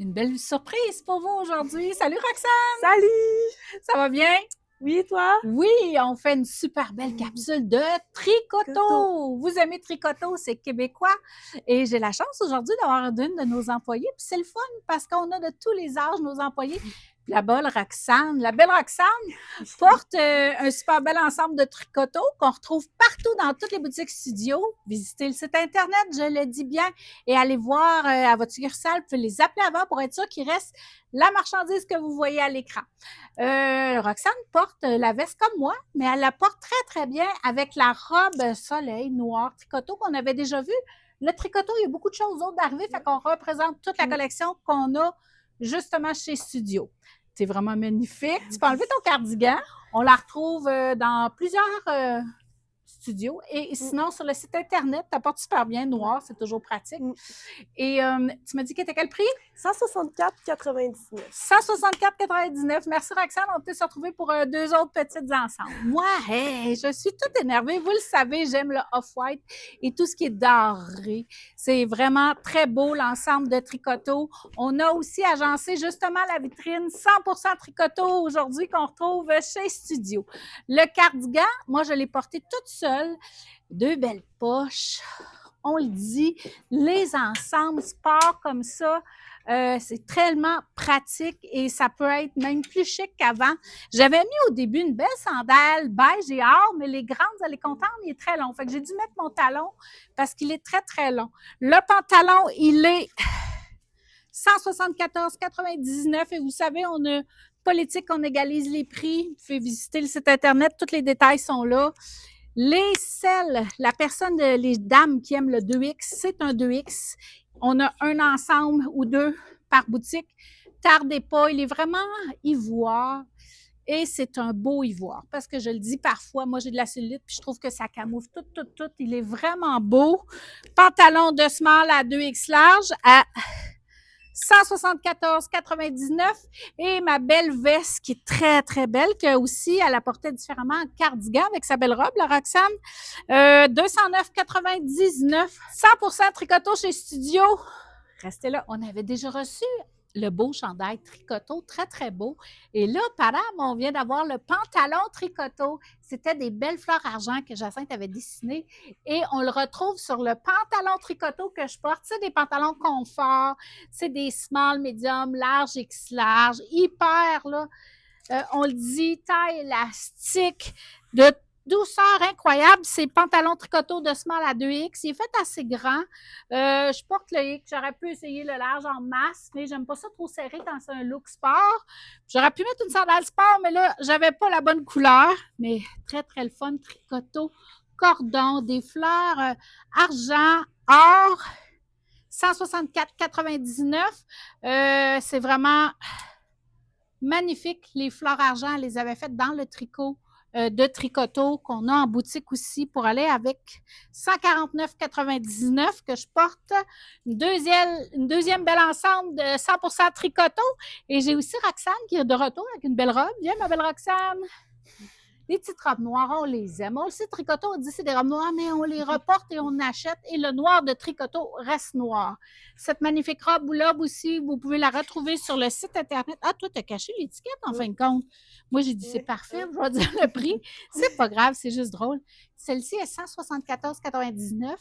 Une belle surprise pour vous aujourd'hui. Salut Roxane, Salut! ça va bien? Oui, toi? Oui, on fait une super belle capsule de Coteau. tricoto. Vous aimez tricoto, c'est québécois. Et j'ai la chance aujourd'hui d'avoir une de nos employées. Puis c'est le fun parce qu'on a de tous les âges nos employés. Puis la belle Roxane porte un super bel ensemble de tricotos qu'on retrouve partout dans toutes les boutiques studio. Visitez le site Internet, je le dis bien, et allez voir à votre succursale. Vous pouvez les appeler avant pour être sûr qu'il reste la marchandise que vous voyez à l'écran. Roxane porte la veste comme moi, mais elle la porte très, très bien avec la robe soleil noire tricoto qu'on avait déjà vue. Le tricoto, il y a beaucoup de choses d'autres d'arriver, fait qu'on représente toute la collection qu'on a justement chez Studio. C'est vraiment magnifique. Tu peux enlever ton cardigan. On la retrouve dans plusieurs studios. Et sinon, sur le site Internet, tu porte super bien, noir, c'est toujours pratique. Et tu m'as dit qu'elle était quel prix? 164,99. 164,99. Merci Roxane, on peut se retrouver pour deux autres petites ensemble. Moi, hey, je suis toute énervée. Vous le savez, j'aime le off-white et tout ce qui est doré. C'est vraiment très beau l'ensemble de tricoto. On a aussi agencé justement la vitrine 100% tricoto aujourd'hui qu'on retrouve chez Studio. Le cardigan, moi je l'ai porté toute seule. Deux belles poches. On le dit, les ensembles sport comme ça, c'est tellement pratique et ça peut être même plus chic qu'avant. J'avais mis au début une belle sandale beige et or, mais les grandes, vous allez comprendre, il est très long. Fait que j'ai dû mettre mon talon parce qu'il est très, très long. Le pantalon, il est 174,99 et vous savez, on a politique, on égalise les prix. Vous pouvez visiter le site Internet, tous les détails sont là. Les selles, la personne, les dames qui aiment le 2X, c'est un 2X. On a un ensemble ou deux par boutique. Tardez pas, il est vraiment ivoire et c'est un beau ivoire parce que je le dis parfois, moi j'ai de la cellulite puis je trouve que ça camoufle tout. Il est vraiment beau. Pantalon de small à 2X large à 174,99 et ma belle veste qui est très, très belle, que aussi elle apportait différemment en cardigan avec sa belle robe, la Roxane. 209,99. 100% tricoto chez Studio. Restez là. On avait déjà reçu le beau chandail tricoto, très, très beau. Et là, padam, on vient d'avoir le pantalon tricoto. C'était des belles fleurs argent que Jacinthe avait dessinées. Et on le retrouve sur le pantalon tricoto que je porte. C'est des pantalons confort. C'est des small, medium, large, X large. Hyper, là. On le dit, taille élastique, de douceur incroyable. C'est pantalon tricoto de small à 2X. Il est fait assez grand. Je porte le X. J'aurais pu essayer le large en masse, mais j'aime pas ça trop serré quand c'est un look sport. J'aurais pu mettre une sandale sport, mais là, j'avais pas la bonne couleur. Mais très, très le fun. Tricoto, cordon, des fleurs argent, or. 164,99. C'est vraiment magnifique. Les fleurs argent, elle les avait faites dans le tricot de tricoto qu'on a en boutique aussi pour aller avec 149,99 que je porte. Une deuxième belle ensemble de 100% tricoto. Et j'ai aussi Roxane qui est de retour avec une belle robe. Viens, ma belle Roxane. Les petites robes noires, on les aime. On le sait, tricoto, on dit c'est des robes noires, mais on les reporte et on achète. Et le noir de tricoto reste noir. Cette magnifique robe aussi, vous pouvez la retrouver sur le site Internet. Ah, toi, tu as caché l'étiquette en fin de compte. Moi, j'ai dit c'est parfait, je vais dire le prix. C'est pas grave, c'est juste drôle. Celle-ci est 174,99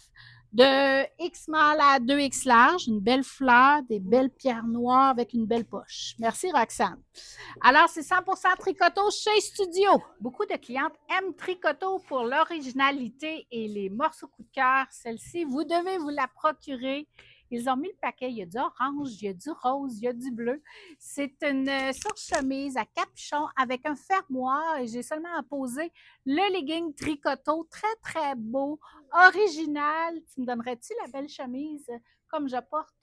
de X small à 2X large, une belle fleur, des belles pierres noires avec une belle poche. Merci, Roxane. Alors, c'est 100% tricoto chez Studio. Beaucoup de clientes aiment tricoto pour l'originalité et les morceaux coup de cœur. Celle-ci, vous devez vous la procurer. Ils ont mis le paquet. Il y a du orange, il y a du rose, il y a du bleu. C'est une surchemise à capuchon avec un fermoir et j'ai seulement à poser le legging tricoto. Très, très beau, original. Tu me donnerais-tu la belle chemise comme je porte?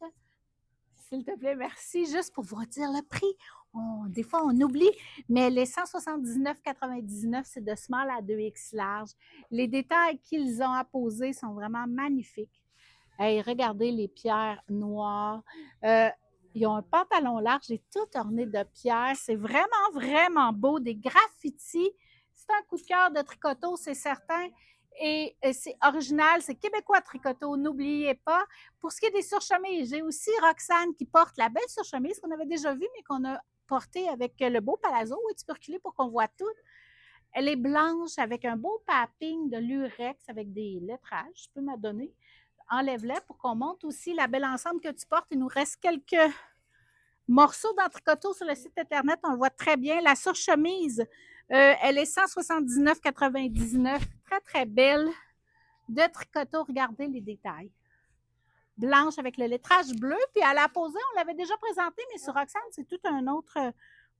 S'il te plaît, merci. Juste pour vous dire le prix. Des fois, on oublie, mais les 179,99, c'est de small à 2X large. Les détails qu'ils ont apposés sont vraiment magnifiques. Hey, regardez les pierres noires. Ils ont un pantalon large et tout orné de pierres. C'est vraiment, vraiment beau. Des graffitis. C'est un coup de cœur de tricoto, c'est certain. Et c'est original, c'est québécois tricoto, n'oubliez pas. Pour ce qui est des surchemises, j'ai aussi Roxane qui porte la belle surchemise qu'on avait déjà vue, mais qu'on a portée avec le beau palazzo. Oui, tu peux reculer pour qu'on voit tout. Elle est blanche avec un beau papping de lurex avec des lettrages. Tu peux me donner. Enlève-les pour qu'on monte aussi la belle ensemble que tu portes. Il nous reste quelques morceaux d'entricoteau sur le site Internet. On le voit très bien. La surchemise, elle est 179,99. Très, très belle. De tricoteau, regardez les détails. Blanche avec le lettrage bleu. Puis à la posée, on l'avait déjà présenté, mais sur Roxane, c'est tout un autre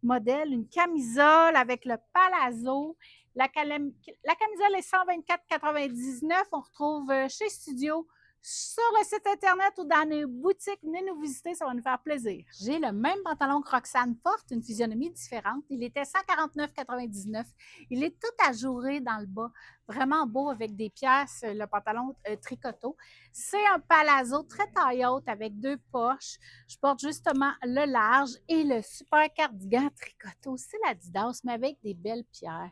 modèle. Une camisole avec le palazzo. La camisole est 124,99. On retrouve chez Studio, sur le site Internet ou dans nos boutiques. Venez nous visiter, ça va nous faire plaisir. J'ai le même pantalon que Roxane porte, une physionomie différente. Il était 149,99. Il est tout ajouré dans le bas. Vraiment beau avec des pièces, le pantalon tricoto. C'est un palazzo très taille haute avec 2 poches. Je porte justement le large et le super cardigan tricoto. C'est l'Adidas, mais avec des belles pierres.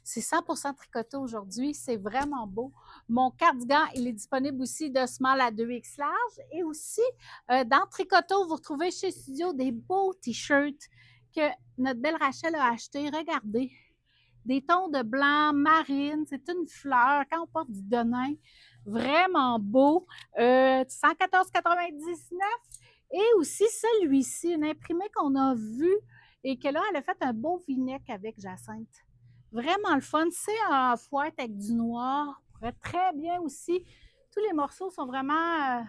C'est 100% tricoto aujourd'hui. C'est vraiment beau. Mon cardigan, il est disponible aussi de small à 2X large. Et aussi, dans tricoto, vous retrouvez chez Studio des beaux t-shirts que notre belle Rachel a acheté. Regardez. Des tons de blanc marine. C'est une fleur. Quand on porte du denim, vraiment beau. 114,99. Et aussi celui-ci, une imprimée qu'on a vue et que là, elle a fait un beau vinaigre avec Jacinthe. Vraiment le fun. C'est en fouette avec du noir. Pourrait très bien aussi. Tous les morceaux sont vraiment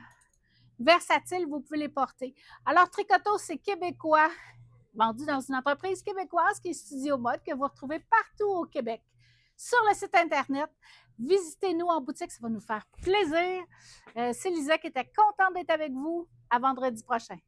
versatiles. Vous pouvez les porter. Alors, Tricoto, c'est québécois. Vendu dans une entreprise québécoise qui est Studio Mode, que vous retrouvez partout au Québec. Sur le site Internet, visitez-nous en boutique, ça va nous faire plaisir. C'est Lisa qui était contente d'être avec vous. À vendredi prochain.